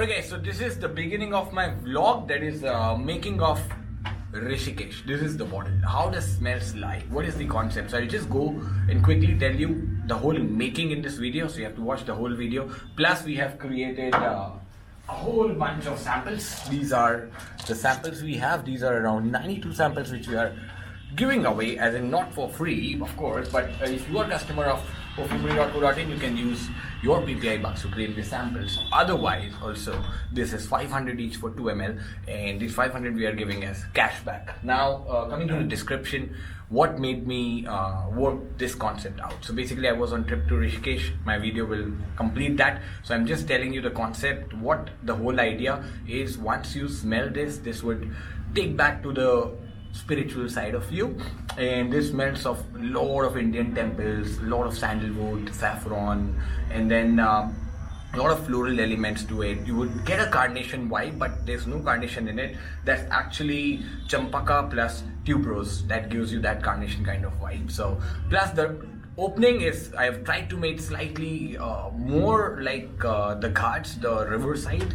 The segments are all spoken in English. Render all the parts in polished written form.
Okay, so this is the beginning of my vlog, that is making of Rishikesh. This is the bottle. How does smells like? What is the concept? So I'll just go and quickly tell you the whole making in this video. So you have to watch the whole video. Plus we have created a whole bunch of samples. These are the samples we have. These are around 92 samples which we are giving away, as in not for free, of course, but if you are a customer of Perfumologist.co.in, you can use your PPI bucks to claim the samples. Otherwise, also, this is 500 each for 2 ml, and these 500 we are giving as cash back. Now, coming to the description, what made me work this concept out. So basically, I was on trip to Rishikesh. My video will complete that. So I'm just telling you the concept, what the whole idea is. Once you smell this, this would take back to the spiritual side of you, and this smells of a lot of Indian temples, a lot of sandalwood, saffron, and then a lot of floral elements to it. You would get a carnation vibe, but there's no carnation in it. That's actually Champaca plus Tuberose that gives you that carnation kind of vibe. So plus the opening is, I have tried to make slightly more like the Ghats, the riverside,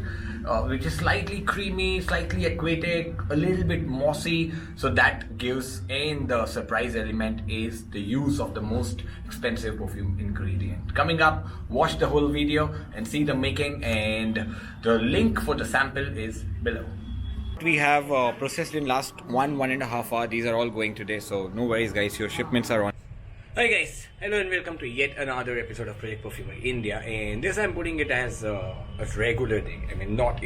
which is slightly creamy, slightly aquatic, a little bit mossy. So that gives, and the surprise element is the use of the most expensive perfume ingredient. Coming up, watch the whole video and see the making, and the link for the sample is below. We have processed in last 1.5 hours. These are all going today, so no worries guys, your shipments are on. Hi guys, hello and welcome to yet another episode of Project Perfume India, and this I'm putting it as a regular day. I mean, not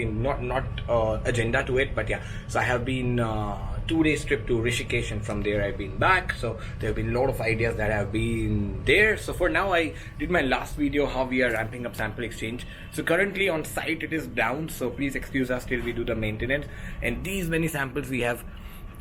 agenda to it, but yeah. So I have been 2 days trip to Rishikesh, and from there I've been back. So there have been a lot of ideas that have been there. So for now, I did my last video how we are ramping up sample exchange. So currently on site it is down, so please excuse us till we do the maintenance. And these many samples we have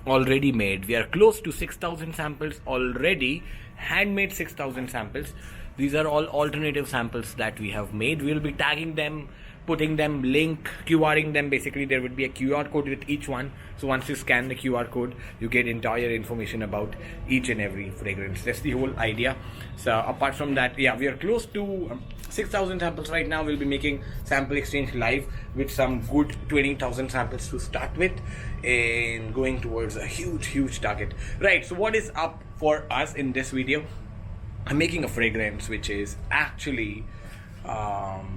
already made. We are close to 6,000 samples already, handmade 6,000 samples. These are all alternative samples that we have made. We will be tagging them, putting them, link, QRing them. Basically there would be a QR code with each one. So once you scan the QR code, you get entire information about each and every fragrance. That's the whole idea. So apart from that, yeah, we are close to 6,000 samples right now. We'll be making sample exchange live with some good 20,000 samples to start with, and going towards a huge target. Right, so what is up for us in this video? I'm making a fragrance which is actually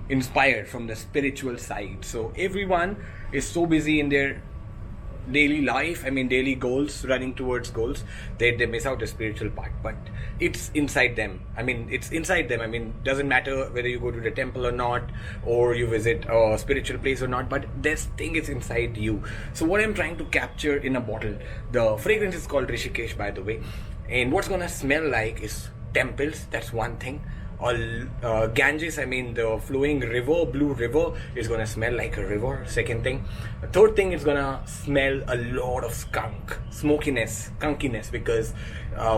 inspired from the spiritual side. So everyone is so busy in their daily life, I mean daily goals, running towards goals, they miss out the spiritual part. But it's inside them. I mean, it's inside them. I mean, doesn't matter whether you go to the temple or not, or you visit a spiritual place or not, but this thing is inside you. So what I'm trying to capture in a bottle, the fragrance is called Rishikesh, by the way, and what's gonna smell like is temples. That's one thing. All Ganges, I mean the flowing river, blue river, is gonna smell like a river. Second thing. The third thing, is gonna smell a lot of skunk, smokiness, skunkiness, because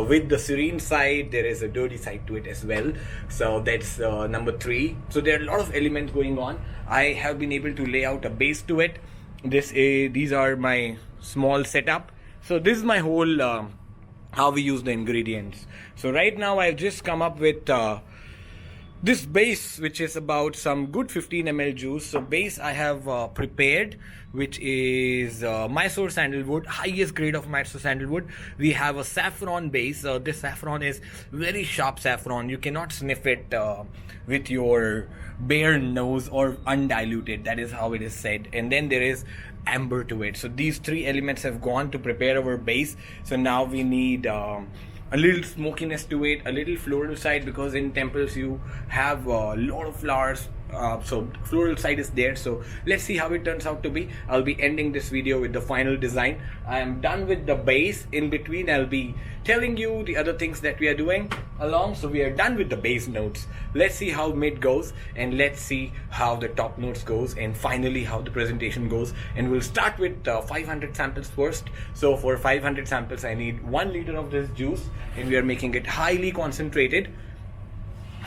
with the serene side there is a dirty side to it as well. So that's number 3. So there are a lot of elements going on. I have been able to lay out a base to it. These are my small setup. So this is my whole how we use the ingredients. So right now I've just come up with this base, which is about some good 15 ml juice. So base I have prepared, which is Mysore sandalwood, highest grade of Mysore sandalwood. We have a saffron base. This saffron is very sharp saffron. You cannot sniff it with your bare nose or undiluted. That is how it is said. And then there is amber to it. So these 3 elements have gone to prepare our base. So now we need a little smokiness to it, a little floral side, because in temples you have a lot of flowers, so floral side is there. So let's see how it turns out to be. I'll be ending this video with the final design. I am done with the base. In between I'll be telling you the other things that we are doing along. So we are done with the base notes. Let's see how mid goes, and let's see how the top notes goes, and finally how the presentation goes. And we'll start with 500 samples first. So for 500 samples I need 1 liter of this juice, and we are making it highly concentrated.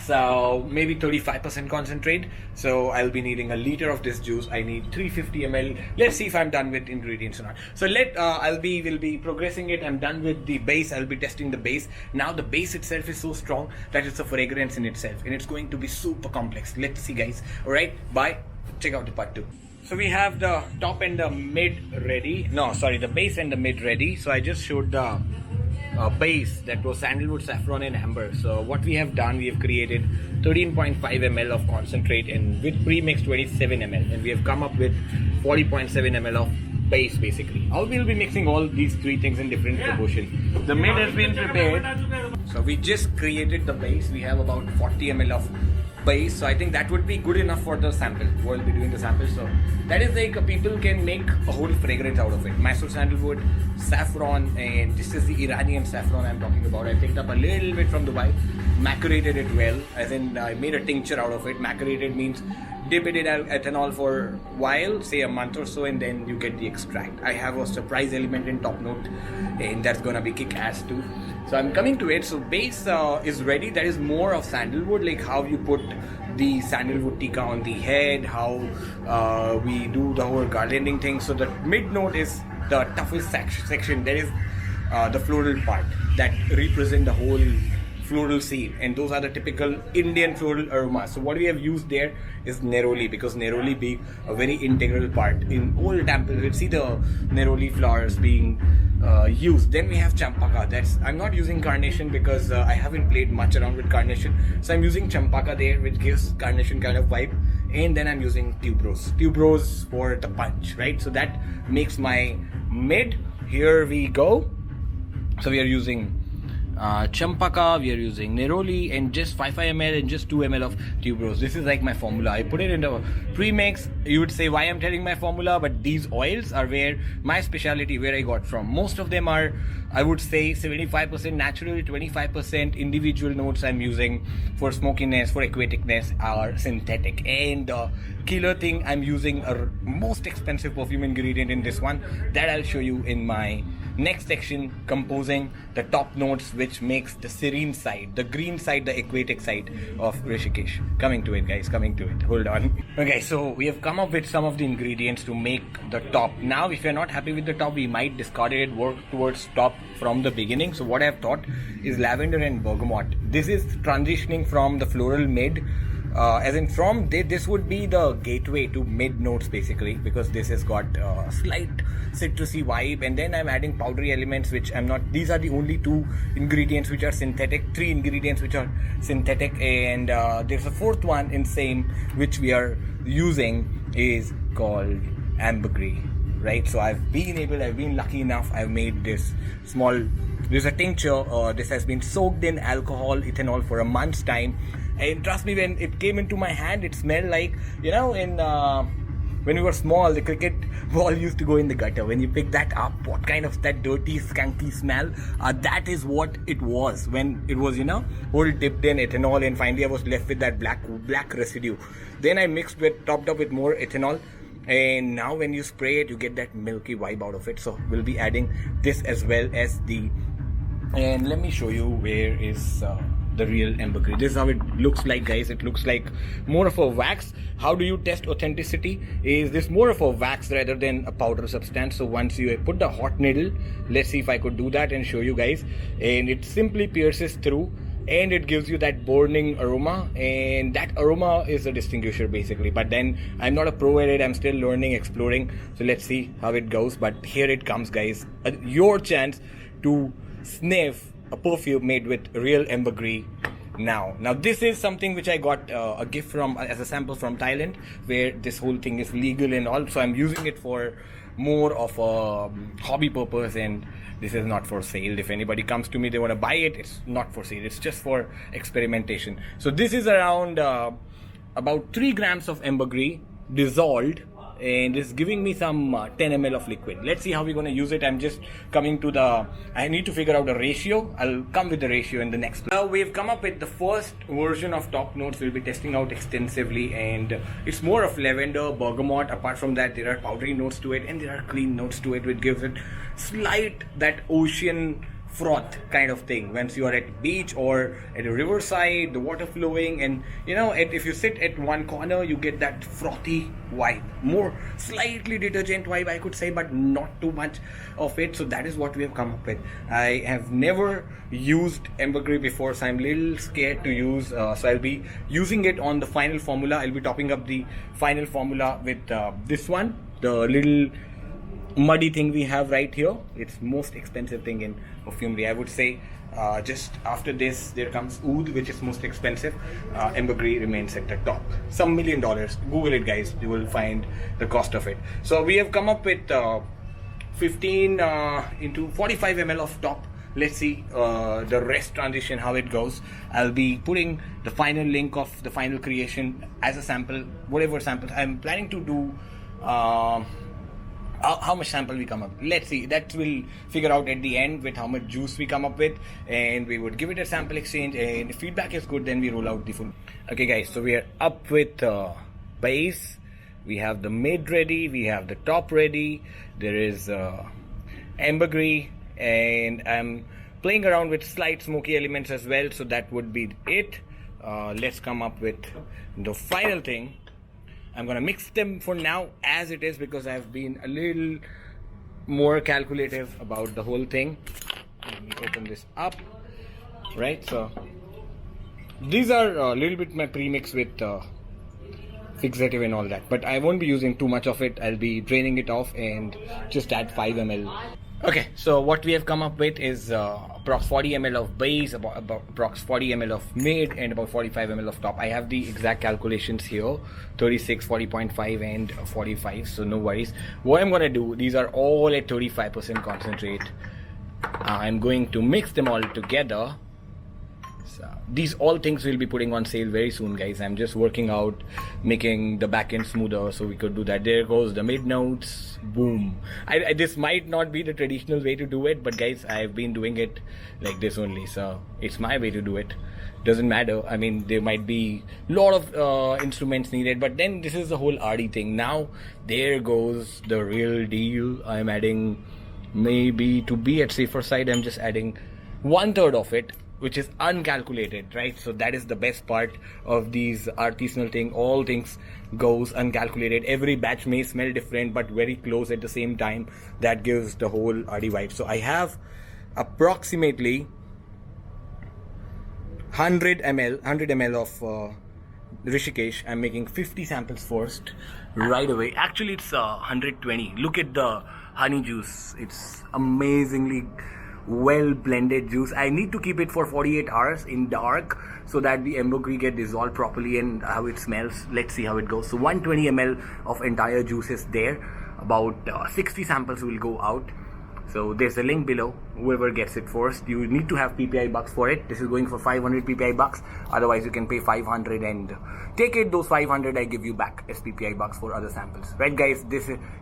So maybe 35% concentrate. So I'll be needing a liter of this juice. I need 350 ml. Let's see if I'm done with ingredients or not. So we'll be progressing it. I'm done with the base. I'll be testing the base. Now the base itself is so strong that it's a fragrance in itself, and it's going to be super complex. Let's see guys. Alright, bye. Check out the part 2. So we have the top and the mid ready. No, sorry, the base and the mid ready. So I just showed the base that was sandalwood, saffron and amber. So what we have done, we have created 13.5 ml of concentrate and with pre-mixed 27 ml, and we have come up with 40.7 ml of base basically. I will be mixing all these three things in different proportion. The mid has been prepared. So we just created the base. We have about 40 ml of base, so I think that would be good enough for the sample. We'll be doing the sample, so that is like people can make a whole fragrance out of it. Mysore sandalwood, saffron, and this is the Iranian saffron I'm talking about. I picked up a little bit from Dubai, macerated it well, as in I made a tincture out of it. Macerated means dip it in ethanol for a while, say a month or so, and then you get the extract. I have a surprise element in top note, and that's gonna be kick-ass too. So I'm coming to it. So base is ready. That is more of sandalwood, like how you put the sandalwood tikka on the head, how we do the whole garlanding thing. So the mid note is the toughest section. That is the floral part that represent the whole floral scene, and those are the typical Indian floral aromas. So what we have used there is Neroli, because Neroli being a very integral part in all temples. You see the Neroli flowers being used. Then we have Champaca. I'm not using carnation because I haven't played much around with carnation, so I'm using Champaca there, which gives carnation kind of vibe. And then I'm using Tuberose for the punch, right? So that makes my mid. Here we go. So we are using Champaca, we are using Neroli, and just 5 ml and just 2 ml of Tuberose. This is like my formula. I put it in the pre-mix. You would say why I'm telling my formula, but these oils are where my specialty, where I got from. Most of them are, I would say, 75% natural, 25% individual notes I'm using for smokiness, for aquaticness are synthetic. And the killer thing, I'm using a most expensive perfume ingredient in this one that I'll show you in my next section, composing the top notes, which makes the serene side, the green side, the aquatic side of Rishikesh. Coming to it, guys, coming to it. Hold on. Okay, so we have come up with some of the ingredients to make the top. Now, if you're not happy with the top, we might discard it, work towards top from the beginning. So what I've thought is lavender and bergamot. This is transitioning from the floral mid, as in from this would be the gateway to mid notes basically, because this has got a slight citrusy vibe, and then I'm adding powdery elements which I'm not. These are the only 2 ingredients which are synthetic, 3 ingredients which are synthetic, and there's a 4th one in same which we are using is called Ambergris, right? So I've been lucky enough, I've made this small, there's a tincture, this has been soaked in alcohol, ethanol for a month's time. And trust me, when it came into my hand, it smelled like, you know, when we were small, the cricket ball used to go in the gutter. When you pick that up, what kind of that dirty, skunky smell? That is what it was when it was, you know, all dipped in ethanol, and finally I was left with that black residue. Then I topped up with more ethanol, and now when you spray it, you get that milky vibe out of it. So we'll be adding this as well as and let me show you where is the real ambergris. This is how it looks like, guys. It looks like more of a wax. How do you test authenticity? Is this more of a wax rather than a powder substance? So once you put the hot needle, let's see if I could do that and show you guys, and it simply pierces through and it gives you that burning aroma, and that aroma is a distinguisher basically. But then I'm not a pro at it, I'm still learning, exploring, so let's see how it goes. But here it comes, guys, your chance to sniff a perfume made with real ambergris. Now this is something which I got a gift from as a sample from Thailand, where this whole thing is legal and all, so I'm using it for more of a hobby purpose, and this is not for sale. If anybody comes to me, they want to buy it, it's not for sale, it's just for experimentation. So this is around about 3 grams of ambergris dissolved, and it's giving me some 10 ml of liquid. Let's see how we're going to use it. I'm just coming to I need to figure out the ratio. I'll come with the ratio in the next. Now we've come up with the first version of top notes we'll be testing out extensively, and it's more of lavender, bergamot. Apart from that, there are powdery notes to it, and there are clean notes to it, which gives it slight that ocean froth kind of thing. Once you are at beach or at a riverside, the water flowing, and if you sit at one corner, you get that frothy vibe, more slightly detergent vibe, I could say, but not too much of it. So that is what we have come up with. I have never used Ambergris before, so I'm a little scared to use, so I'll be using it on the final formula. I'll be topping up the final formula with this one, the little muddy thing we have right here. It's most expensive thing in perfumery, I would say. Just after this there comes oud, which is most expensive. Ambergris remains at the top, some $1 million. Google it, guys, you will find the cost of it. So we have come up with 15 into 45 ml of top. Let's see the rest transition, how it goes. I'll be putting the final link of the final creation as a sample, whatever samples I'm planning to do. How much sample we come up, let's see, that will figure out at the end with how much juice we come up with, and we would give it a sample exchange, and if feedback is good, then we roll out the full. Okay guys, so we are up with base, we have the mid ready, we have the top ready, there is ambergris, and I'm playing around with slight smoky elements as well, so that would be it. Let's come up with the final thing. I'm gonna mix them for now as it is, because I've been a little more calculative about the whole thing. Let me open this up. Right, so these are a little bit my premix with fixative and all that, but I won't be using too much of it. I'll be draining it off and just add 5 ml. Okay, so what we have come up with is approx 40 ml of base, about approx 40 ml of mid, and about 45 ml of top. I have the exact calculations here, 36, 40.5 and 45, so no worries. What I'm gonna do, these are all at 35% concentrate. I'm going to mix them all together. So these all things will be putting on sale very soon, guys. I'm just working out making the back end smoother, so we could do that. There goes the mid notes, boom. This might not be the traditional way to do it, but guys, I've been doing it like this only, so it's my way to do it. Doesn't matter, I mean, there might be a lot of instruments needed, but then this is the whole RD thing. Now there goes the real deal. I'm adding, maybe to be at safer side, I'm just adding 1/3 of it, which is uncalculated, right? So that is the best part of these artisanal thing. All things goes uncalculated. Every batch may smell different, but very close at the same time. That gives the whole RD vibe. So I have approximately 100 ml of Rishikesh. I'm making 50 samples first right away. Actually, it's 120. Look at the honey juice. It's amazingly well blended juice. I need to keep it for 48 hours in dark so that the ambergris get dissolved properly and how it smells. Let's see how it goes. So 120 ml of entire juice is there. About 60 samples will go out. So there's a link below. Whoever gets it first, you need to have PPI bucks for it. This is going for 500 PPI bucks. Otherwise you can pay 500 and take it. Those 500 I give you back as PPI bucks for other samples. Right guys,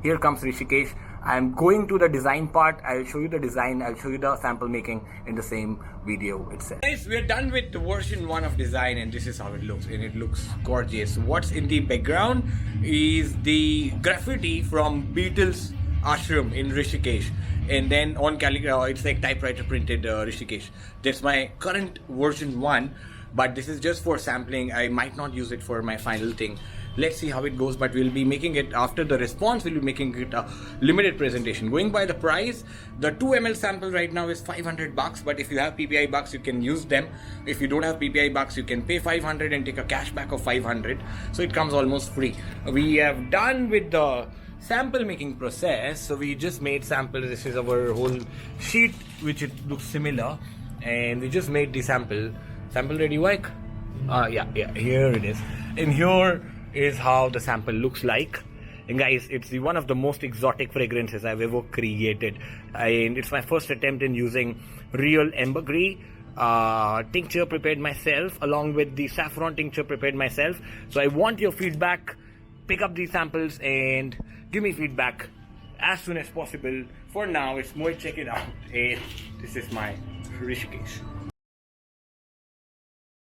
here comes Rishikesh. I'm going to the design part. I'll show you the design. I'll show you the sample making in the same video itself. Guys, we're done with the version 1 of design, and this is how it looks, and it looks gorgeous. What's in the background is the graffiti from Beatles Ashram in Rishikesh, and then on calligraphy it's like typewriter printed Rishikesh. That's my current version 1, but this is just for sampling. I might not use it for my final thing. Let's see how it goes, but we'll be making it after the response. We'll be making it a limited presentation. Going by the price, the 2 ml sample right now is 500 bucks, but if you have PPI bucks, you can use them. If you don't have PPI bucks, you can pay 500 and take a cashback of 500. So it comes almost free. We have done with the sample making process. So we just made sample. This is our whole sheet, which it looks similar, and we just made the sample ready, Mike. Yeah, here it is. And here is how the sample looks like. And guys, it's one of the most exotic fragrances I've ever created, and it's my first attempt in using real ambergris tincture prepared myself, along with the saffron tincture prepared myself. So I want your feedback. Pick up these samples and give me feedback as soon as possible. For now, it's more check it out, and this is my Rishikesh.